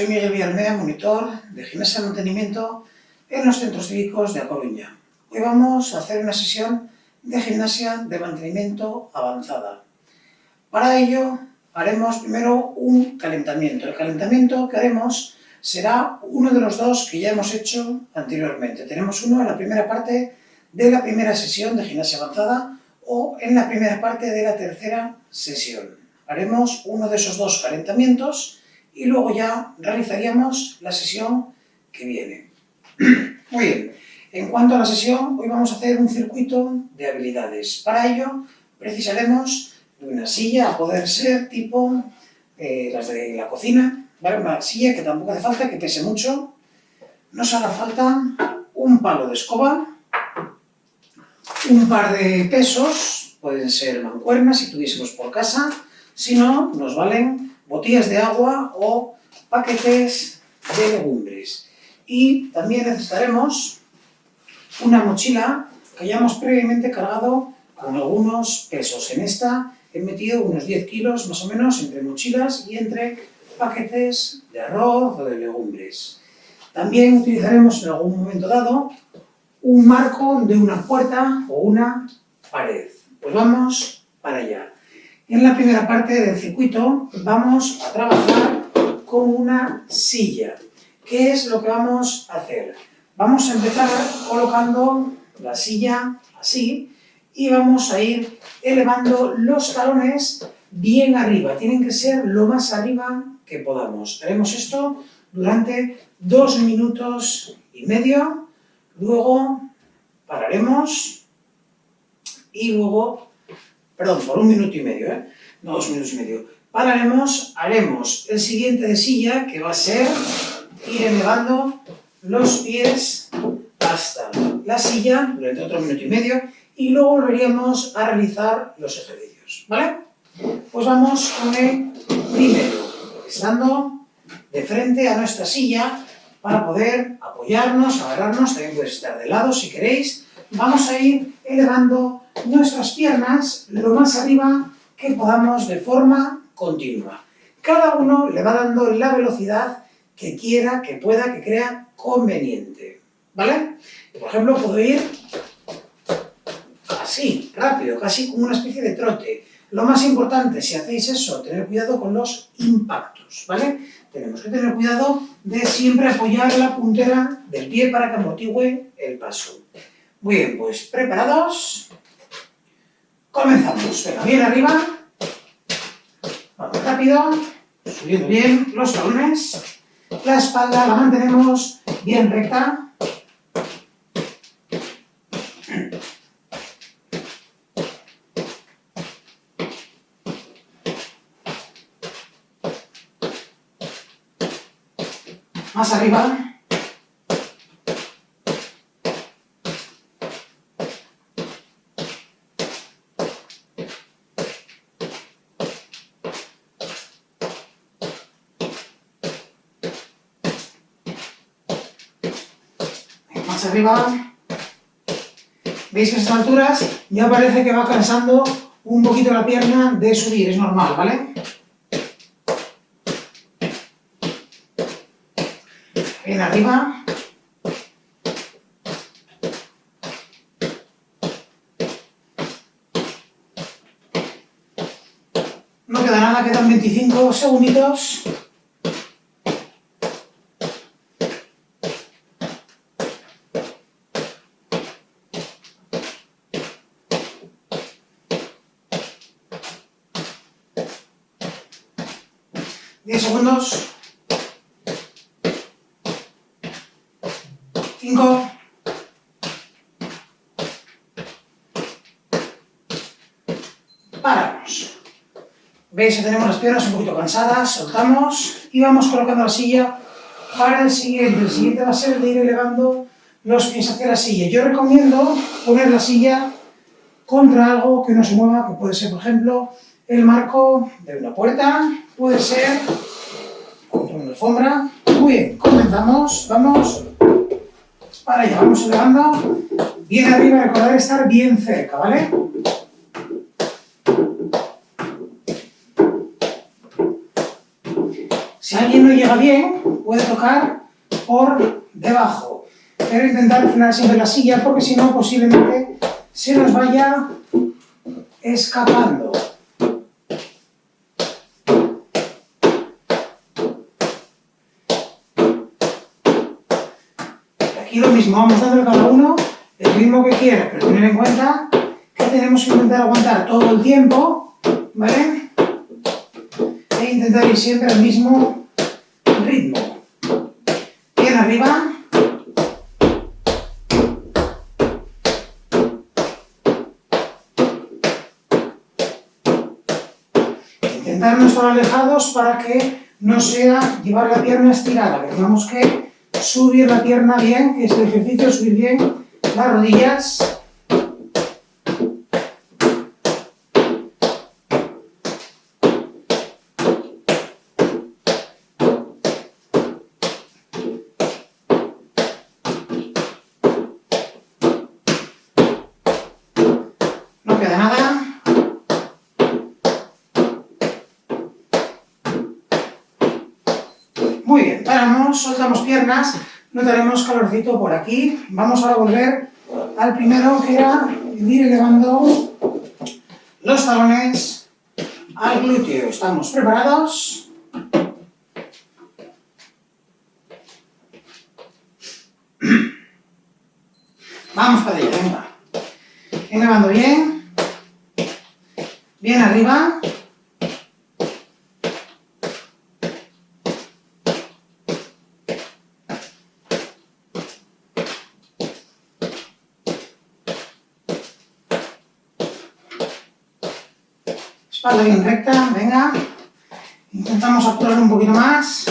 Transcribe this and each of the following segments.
soy Miguel Villarmea, monitor de gimnasia de mantenimiento en los centros cívicos de A Coruña. Hoy vamos a hacer una sesión de gimnasia de mantenimiento avanzada. Para ello haremos primero un calentamiento. El calentamiento que haremos será uno de los dos que ya hemos hecho anteriormente. Tenemos uno en la primera parte de la primera sesión de gimnasia avanzada o en la primera parte de la tercera sesión. Haremos uno de esos dos calentamientos y luego ya realizaríamos la sesión que viene. Muy bien, en cuanto a la sesión, hoy vamos a hacer un circuito de habilidades. Para ello precisaremos de una silla, a poder ser tipo las de la cocina, ¿vale? Una silla que tampoco hace falta que pese mucho. Nos hará falta un palo de escoba, un par de pesos, pueden ser mancuernas si tuviésemos por casa, si no, nos valen botellas de agua o paquetes de legumbres. Y también necesitaremos una mochila que hayamos previamente cargado con algunos pesos. En esta he metido unos 10 kilos más o menos entre mochilas y entre paquetes de arroz o de legumbres. También utilizaremos en algún momento dado un marco de una puerta o una pared. Pues vamos para allá. En la primera parte del circuito vamos a trabajar con una silla. ¿Qué es lo que vamos a hacer? Vamos a empezar colocando la silla así y vamos a ir elevando los talones bien arriba. Tienen que ser lo más arriba que podamos. Haremos esto durante 2 minutos y medio. Luego pararemos y luego, perdón, por 1 minuto y medio, no 2 minutos y medio. Pararemos, haremos el siguiente de silla, que va a ser ir elevando los pies hasta la silla durante otro minuto y medio y luego volveríamos a realizar los ejercicios, ¿vale? Pues vamos con el primero, estando de frente a nuestra silla para poder apoyarnos, agarrarnos, también puedes estar de lado si queréis. Vamos a ir elevando nuestras piernas lo más arriba que podamos de forma continua. Cada uno le va dando la velocidad que quiera, que pueda, que crea conveniente, ¿vale? Por ejemplo, puedo ir así, rápido, casi como una especie de trote. Lo más importante, si hacéis eso, tener cuidado con los impactos, ¿vale? Tenemos que tener cuidado de siempre apoyar la puntera del pie para que amortigüe el paso. Muy bien, pues preparados. Comenzamos. Venga, bien arriba. Vamos rápido, subiendo bien los talones. La espalda la mantenemos bien recta. Más arriba. Más arriba. Veis que a estas alturas ya parece que va cansando un poquito la pierna de subir, es normal, ¿vale? Bien arriba. No queda nada, quedan 25 segunditos. ¿10 segundos? 5. Paramos. ¿Veis que tenemos las piernas un poquito cansadas? Soltamos y vamos colocando la silla para el siguiente. El siguiente va a ser el de ir elevando los pies hacia la silla. Yo recomiendo poner la silla contra algo que no se mueva, que puede ser, por ejemplo, el marco de una puerta, puede ser contra una alfombra. Muy bien, comenzamos, vamos para allá, vamos elevando bien arriba, recordar estar bien cerca, ¿vale? Si alguien no llega bien, puede tocar por debajo. Pero intentar frenar siempre la silla porque si no posiblemente se nos vaya escapando. Aquí lo mismo, vamos dándole a cada uno el ritmo que quiera, pero tener en cuenta que tenemos que intentar aguantar todo el tiempo, ¿vale? E intentar ir siempre al mismo ritmo. Bien arriba. Intentar no estar alejados para que no sea llevar la pierna estirada, que tenemos que subir la pierna bien, que es el ejercicio, subir bien las rodillas. No queda nada. Muy bien, paramos, soltamos piernas, notaremos calorcito por aquí. Vamos ahora a volver al primero, que era ir elevando los talones al glúteo. ¿Estamos preparados? Vamos para allá, venga. Elevando bien. Bien arriba. Espalda bien recta, venga. Intentamos apurar un poquito más.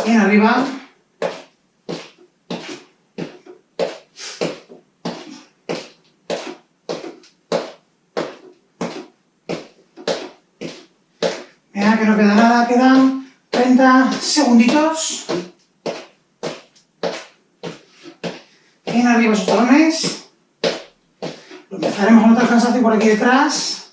Bien arriba. Venga, que no queda nada, quedan 30 segunditos. Bien arriba esos talones. Empezaremos a notar cansancio por aquí detrás.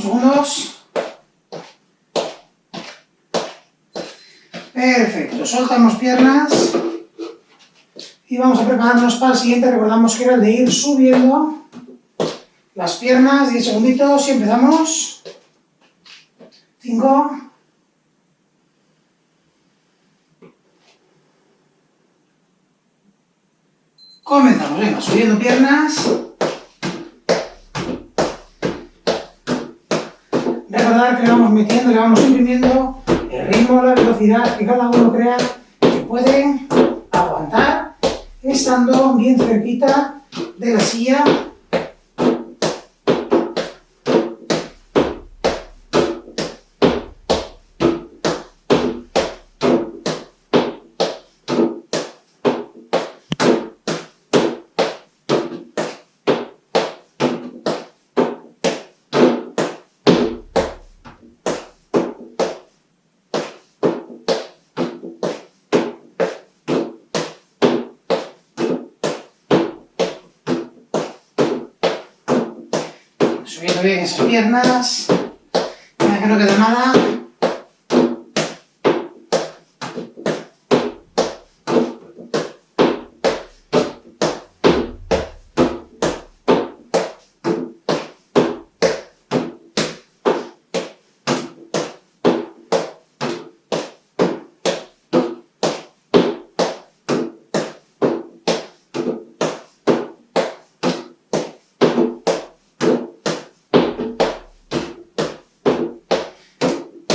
Segundos. Perfecto, soltamos piernas y vamos a prepararnos para el siguiente. Recordamos que era el de ir subiendo las piernas, 10 segunditos y empezamos. 5. Comenzamos, venga, subiendo piernas. Recordar que le vamos metiendo, le vamos imprimiendo el ritmo, la velocidad que cada uno crea que puede aguantar estando bien cerquita de la silla. Subiendo bien esas piernas, para que no quede nada.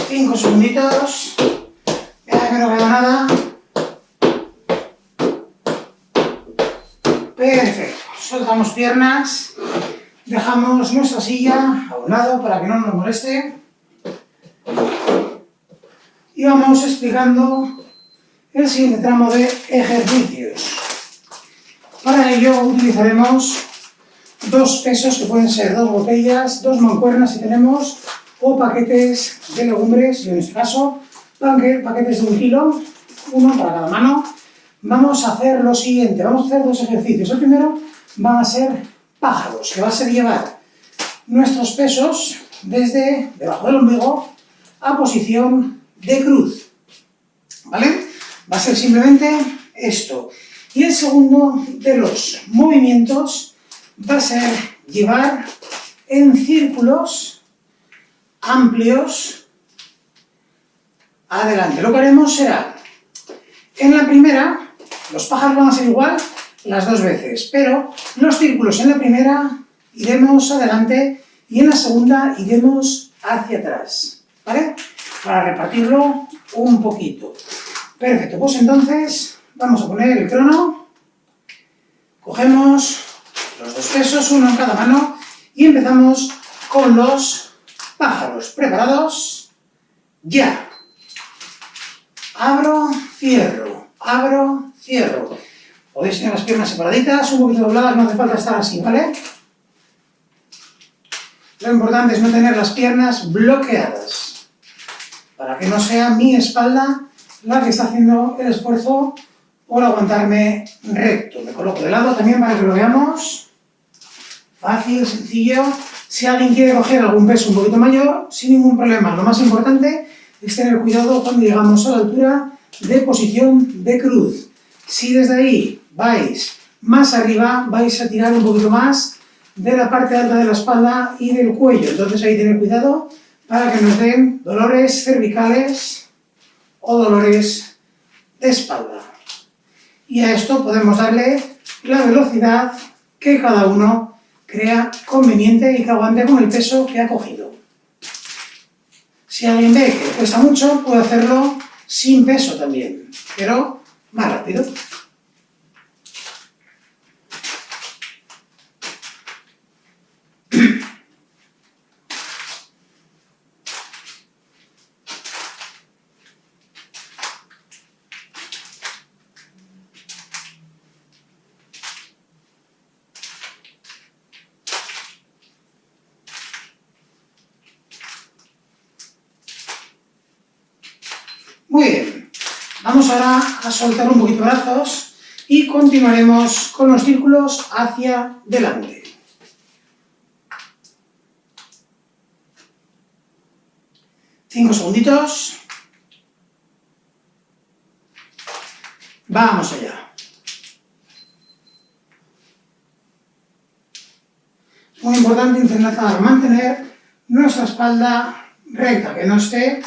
Cinco segunditos. Venga, que no queda nada. Perfecto. Soltamos piernas. Dejamos nuestra silla a un lado para que no nos moleste y vamos explicando el siguiente tramo de ejercicios. Para ello utilizaremos dos pesos que pueden ser dos botellas, dos mancuernas si tenemos, o paquetes de legumbres, y en este caso paquetes de 1 kilo, uno para cada mano. Vamos a hacer lo siguiente, vamos a hacer dos ejercicios. El primero van a ser pájaros, que va a ser llevar nuestros pesos desde debajo del ombligo a posición de cruz, ¿vale? Va a ser simplemente esto. Y el segundo de los movimientos va a ser llevar en círculos amplios adelante. Lo que haremos será, en la primera, los pájaros van a ser igual las dos veces, pero los círculos en la primera iremos adelante y en la segunda iremos hacia atrás, ¿vale? Para repartirlo un poquito. Perfecto, pues entonces vamos a poner el crono, cogemos los dos pesos, uno en cada mano, y empezamos con los pájaros. ¿Preparados? ¡Ya! Abro, cierro, abro, cierro. Podéis tener las piernas separaditas, un poquito dobladas, no hace falta estar así, ¿vale? Lo importante es no tener las piernas bloqueadas, para que no sea mi espalda la que está haciendo el esfuerzo por aguantarme recto. Me coloco de lado también para que lo veamos. Fácil, sencillo. Si alguien quiere coger algún peso un poquito mayor, sin ningún problema. Lo más importante es tener cuidado cuando llegamos a la altura de posición de cruz. Si desde ahí vais más arriba, vais a tirar un poquito más de la parte alta de la espalda y del cuello. Entonces ahí tener cuidado para que nos den dolores cervicales o dolores de espalda. Y a esto podemos darle la velocidad que cada uno crea conveniente y que aguante con el peso que ha cogido. Si alguien ve que cuesta mucho, puede hacerlo sin peso también, pero más rápido. Muy bien, vamos ahora a soltar un poquito brazos y continuaremos con los círculos hacia delante. Cinco segunditos. Vamos allá. Muy importante intentar mantener nuestra espalda recta, que no esté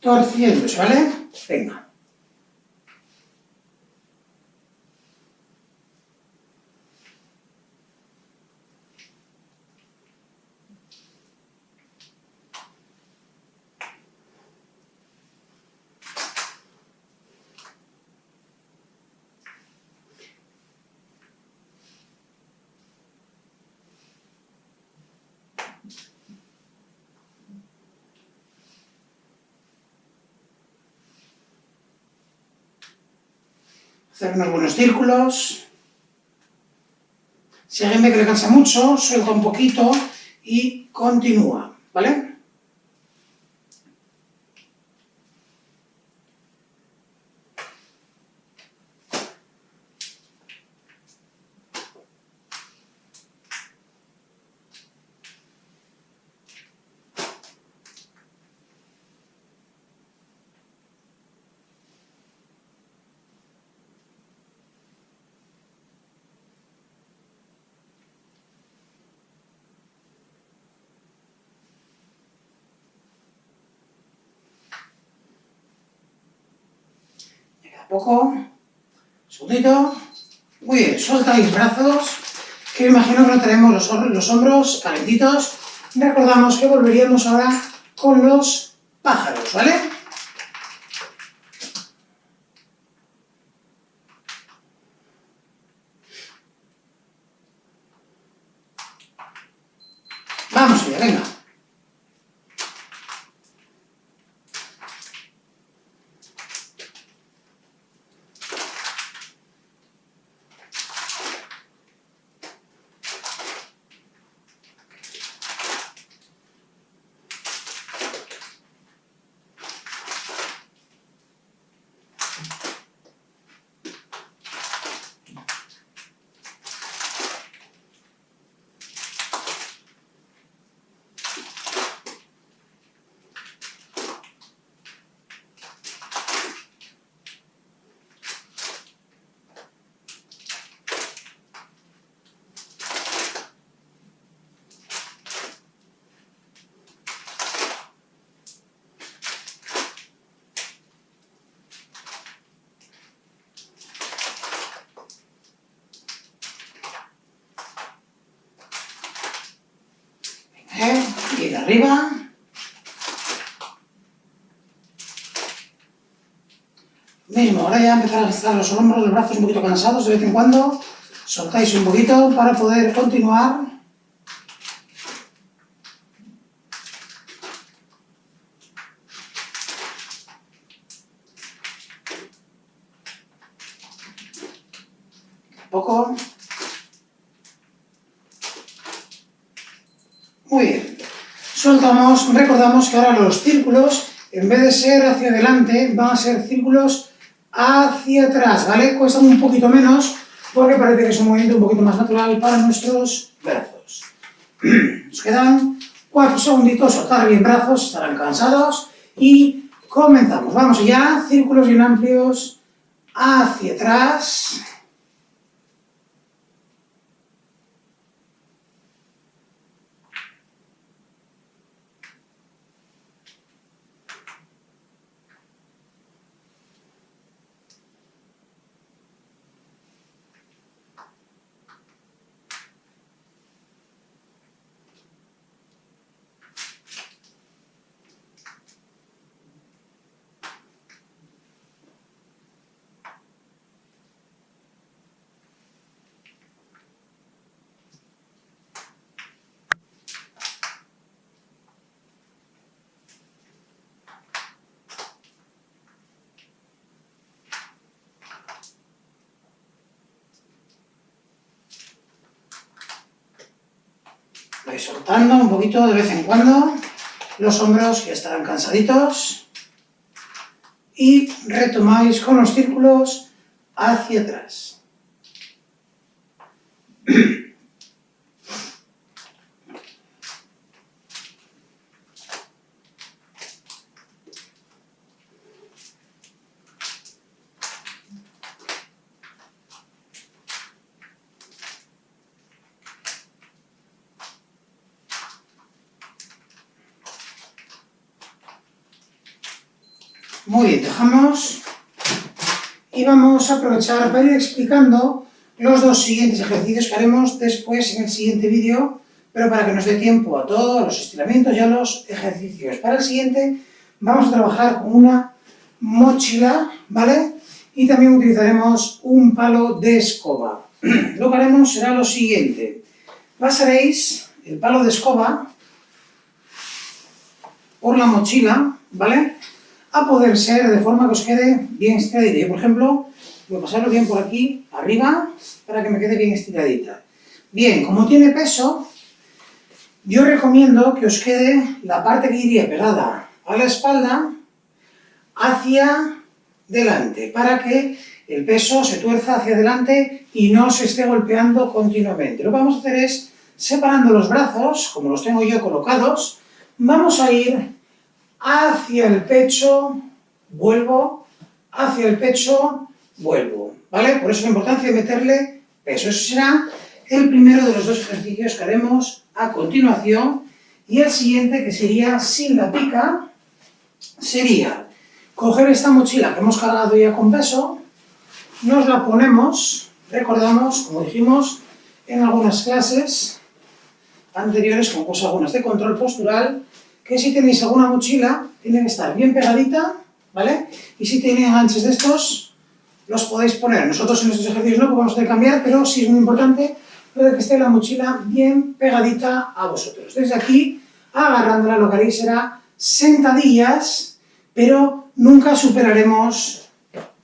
torciéndose, ¿vale? Venga. Hacer unos buenos círculos. Si alguien ve que le cansa mucho, suelta un poquito y continúa, ¿vale? Poco, segundito, muy bien, soltáis brazos, que imagino que no tenemos los hombros calentitos. Recordamos que volveríamos ahora con los pájaros, ¿vale? seguir arriba. Mismo, ahora ya empezar a estar los hombros, los brazos un poquito cansados de vez en cuando. Soltáis un poquito para poder continuar. Poco. Muy bien. Soltamos, recordamos que ahora los círculos, en vez de ser hacia adelante, van a ser círculos hacia atrás, ¿vale? Cuestan un poquito menos porque parece que es un movimiento un poquito más natural para nuestros brazos. Nos quedan 4 segunditos, soltar bien brazos, estarán cansados y comenzamos. Vamos allá, círculos bien amplios hacia atrás. Vais soltando un poquito de vez en cuando los hombros, que estarán cansaditos, y retomáis con los círculos hacia atrás. Muy bien, dejamos y vamos a aprovechar para ir explicando los 2 siguientes ejercicios que haremos después en el siguiente vídeo, pero para que nos dé tiempo a todos los estiramientos y a los ejercicios. Para el siguiente vamos a trabajar con una mochila, ¿vale? Y también utilizaremos un palo de escoba. Lo que haremos será lo siguiente. Pasaréis el palo de escoba por la mochila, ¿vale? A poder ser de forma que os quede bien estiradita. Yo, por ejemplo, voy a pasarlo bien por aquí, arriba, para que me quede bien estiradita. Bien, como tiene peso, yo recomiendo que os quede la parte que iría pegada a la espalda hacia delante, para que el peso se tuerza hacia adelante y no se esté golpeando continuamente. Lo que vamos a hacer es, separando los brazos, como los tengo yo colocados, vamos a ir hacia el pecho, vuelvo, hacia el pecho, vuelvo, ¿vale? Por eso la importancia de meterle peso. Eso será el primero de los 2 ejercicios que haremos a continuación, y el siguiente, que sería sin la pica, sería coger esta mochila que hemos cargado ya con peso, nos la ponemos, recordamos, como dijimos en algunas clases anteriores, como pues algunas de control postural, que si tenéis alguna mochila, tiene que estar bien pegadita, ¿vale? Y si tiene enganches de estos, los podéis poner. Nosotros en estos ejercicios no podemos cambiar, pero sí es muy importante lo de que esté la mochila bien pegadita a vosotros. Desde aquí, agarrándola, lo que haréis será sentadillas, pero nunca superaremos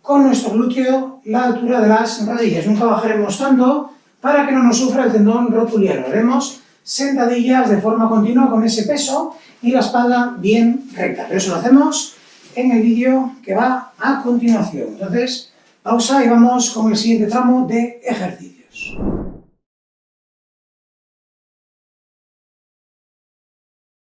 con nuestro glúteo la altura de las rodillas. Nunca bajaremos tanto para que no nos sufra el tendón rotuliano. Haremos sentadillas de forma continua con ese peso y la espalda bien recta. Pero eso lo hacemos en el vídeo que va a continuación. Entonces, pausa y vamos con el siguiente tramo de ejercicios.